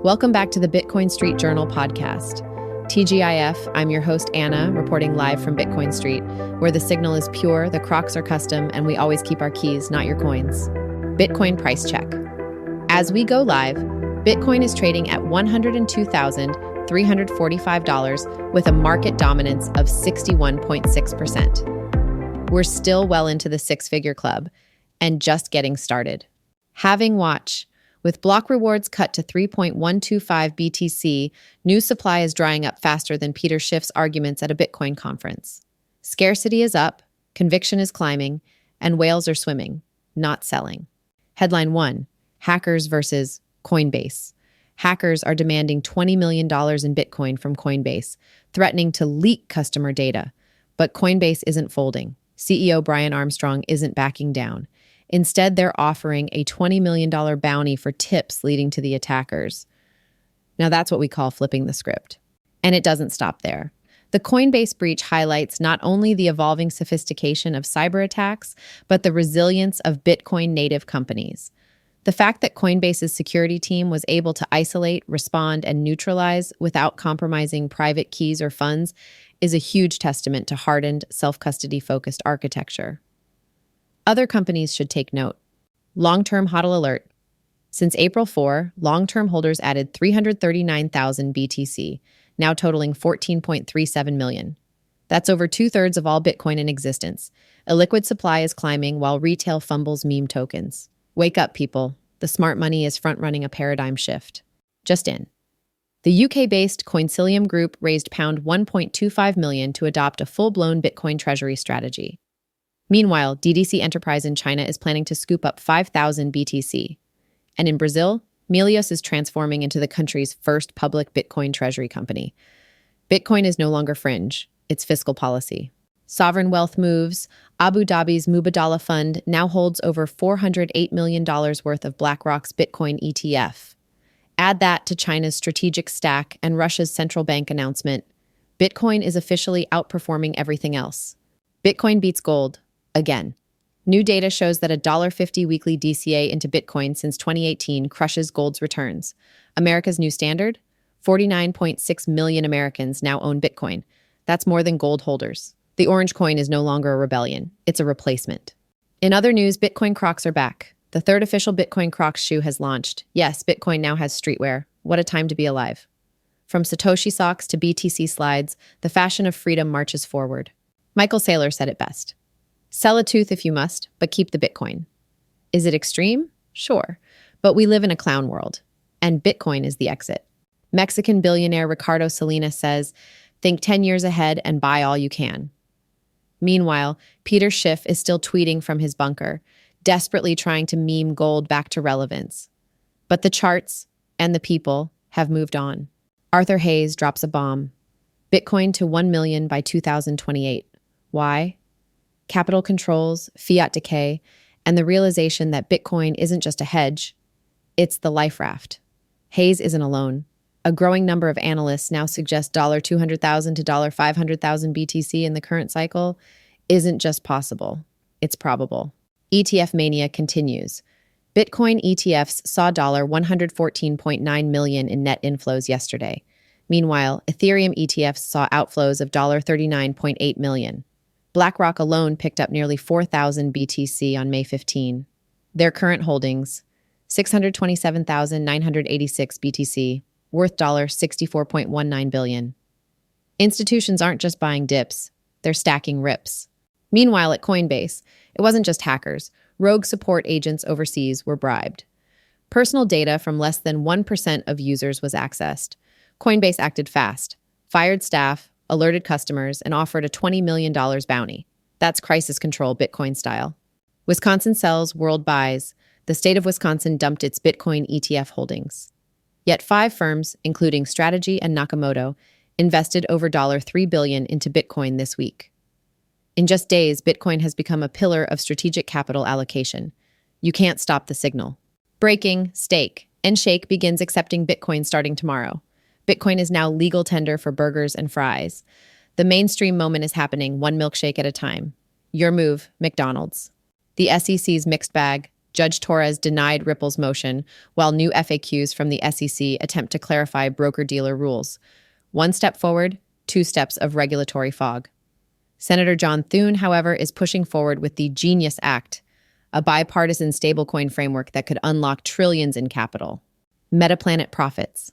Welcome back to the Bitcoin Street Journal podcast. TGIF, I'm your host, Anna, reporting live from Bitcoin Street, where the signal is pure, the Crocs are custom, and we always keep our keys, not your coins. Bitcoin price check. As we go live, Bitcoin is trading at $102,345 with a market dominance of 61.6%. We're still well into the six-figure club and just getting started. Halving Watch. With block rewards cut to 3.125 BTC, new supply is drying up faster than Peter Schiff's arguments at a Bitcoin conference. Scarcity is up, conviction is climbing, and whales are swimming, not selling. Headline 1, Hackers versus Coinbase. Hackers are demanding $20 million in Bitcoin from Coinbase, threatening to leak customer data. But Coinbase isn't folding. CEO Brian Armstrong isn't backing down. Instead, they're offering a $20 million bounty for tips leading to the attackers. Now that's what we call flipping the script. And it doesn't stop there. The Coinbase breach highlights not only the evolving sophistication of cyber attacks, but the resilience of Bitcoin native companies. The fact that Coinbase's security team was able to isolate, respond, and neutralize without compromising private keys or funds is a huge testament to hardened, self-custody-focused architecture. Other companies should take note. Long-term HODL alert. Since April 4, long-term holders added 339,000 BTC, now totaling 14.37 million. That's over two-thirds of all Bitcoin in existence. A liquid supply is climbing while retail fumbles meme tokens. Wake up, people. The smart money is front-running a paradigm shift. Just in. The UK-based Coincilium Group raised £1.25 million to adopt a full-blown Bitcoin treasury strategy. Meanwhile, DDC Enterprise in China is planning to scoop up 5,000 BTC. And in Brazil, Melios is transforming into the country's first public Bitcoin treasury company. Bitcoin is no longer fringe, it's fiscal policy. Sovereign wealth moves. Abu Dhabi's Mubadala Fund now holds over $408 million worth of BlackRock's Bitcoin ETF. Add that to China's strategic stack and Russia's central bank announcement. Bitcoin is officially outperforming everything else. Bitcoin beats gold. Again. New data shows that a $1.50 weekly DCA into Bitcoin since 2018 crushes gold's returns. America's new standard? 49.6 million Americans now own Bitcoin. That's more than gold holders. The orange coin is no longer a rebellion. It's a replacement. In other news, Bitcoin Crocs are back. The third official Bitcoin Crocs shoe has launched. Yes, Bitcoin now has streetwear. What a time to be alive. From Satoshi socks to BTC slides, the fashion of freedom marches forward. Michael Saylor said it best. Sell a tooth if you must, but keep the Bitcoin. Is it extreme? Sure. But we live in a clown world, and Bitcoin is the exit. Mexican billionaire Ricardo Salinas says, think 10 years ahead and buy all you can. Meanwhile, Peter Schiff is still tweeting from his bunker, desperately trying to meme gold back to relevance. But the charts and the people have moved on. Arthur Hayes drops a bomb. Bitcoin to 1 million by 2028. Why? Capital controls, fiat decay, and the realization that Bitcoin isn't just a hedge, it's the life raft. Hayes isn't alone. A growing number of analysts now suggest $200,000 to $500,000 BTC in the current cycle isn't just possible, it's probable. ETF mania continues. Bitcoin ETFs saw $114.9 million in net inflows yesterday. Meanwhile, Ethereum ETFs saw outflows of $39.8 million. BlackRock alone picked up nearly 4,000 BTC on May 15. Their current holdings, 627,986 BTC, worth $64.19 billion. Institutions aren't just buying dips, they're stacking rips. Meanwhile, at Coinbase, it wasn't just hackers. Rogue support agents overseas were bribed. Personal data from less than 1% of users was accessed. Coinbase acted fast, fired staff, alerted customers, and offered a $20 million bounty. That's crisis control Bitcoin style. Wisconsin sells, world buys. The state of Wisconsin dumped its Bitcoin ETF holdings. Yet 5 firms, including Strategy and Nakamoto, invested over $3 billion into Bitcoin this week. In just days, Bitcoin has become a pillar of strategic capital allocation. You can't stop the signal. Breaking, stake, and Shake begins accepting Bitcoin starting tomorrow. Bitcoin is now legal tender for burgers and fries. The mainstream moment is happening one milkshake at a time. Your move, McDonald's. The SEC's mixed bag. Judge Torres denied Ripple's motion, while new FAQs from the SEC attempt to clarify broker-dealer rules. One step forward, two steps of regulatory fog. Senator John Thune, however, is pushing forward with the Genius Act, a bipartisan stablecoin framework that could unlock trillions in capital. Metaplanet profits.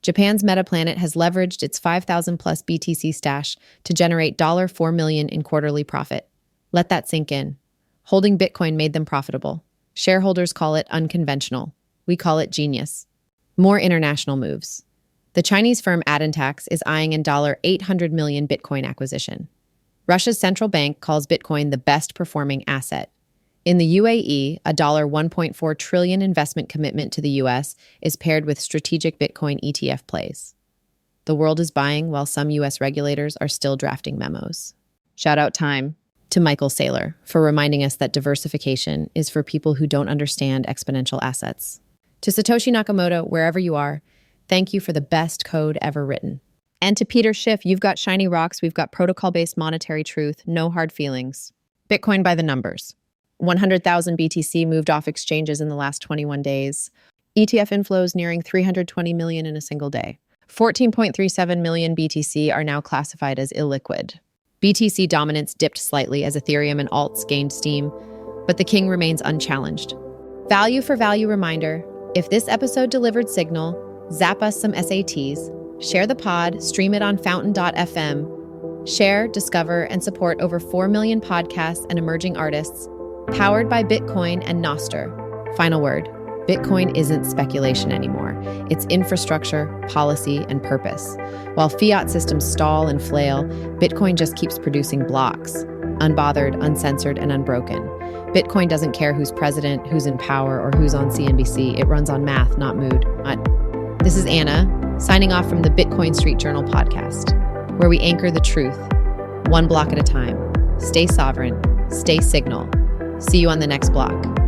Japan's Metaplanet has leveraged its 5,000-plus BTC stash to generate $4 million in quarterly profit. Let that sink in. Holding Bitcoin made them profitable. Shareholders call it unconventional. We call it genius. More international moves. The Chinese firm Adentax is eyeing an $800 million Bitcoin acquisition. Russia's central bank calls Bitcoin the best-performing asset. In the UAE, a $1.4 trillion investment commitment to the U.S. is paired with strategic Bitcoin ETF plays. The world is buying while some U.S. regulators are still drafting memos. Shout-out time to Michael Saylor for reminding us that diversification is for people who don't understand exponential assets. To Satoshi Nakamoto, wherever you are, thank you for the best code ever written. And to Peter Schiff, you've got shiny rocks, we've got protocol-based monetary truth, no hard feelings. Bitcoin by the numbers. 100,000 BTC moved off exchanges in the last 21 days. ETF inflows nearing 320 million in a single day. 14.37 million BTC are now classified as illiquid. BTC dominance dipped slightly as Ethereum and alts gained steam, but the king remains unchallenged. Value for value reminder, if this episode delivered signal, zap us some SATs, share the pod, stream it on fountain.fm, share, discover, and support over 4 million podcasts and emerging artists, powered by Bitcoin and Nostr. Final word, Bitcoin isn't speculation anymore. It's infrastructure, policy, and purpose. While fiat systems stall and flail, Bitcoin just keeps producing blocks, unbothered, uncensored, and unbroken. Bitcoin doesn't care who's president, who's in power, or who's on CNBC. It runs on math, not mood. This is Anna, signing off from the Bitcoin Street Journal podcast, where we anchor the truth, one block at a time. Stay sovereign, stay signal. See you on the next block.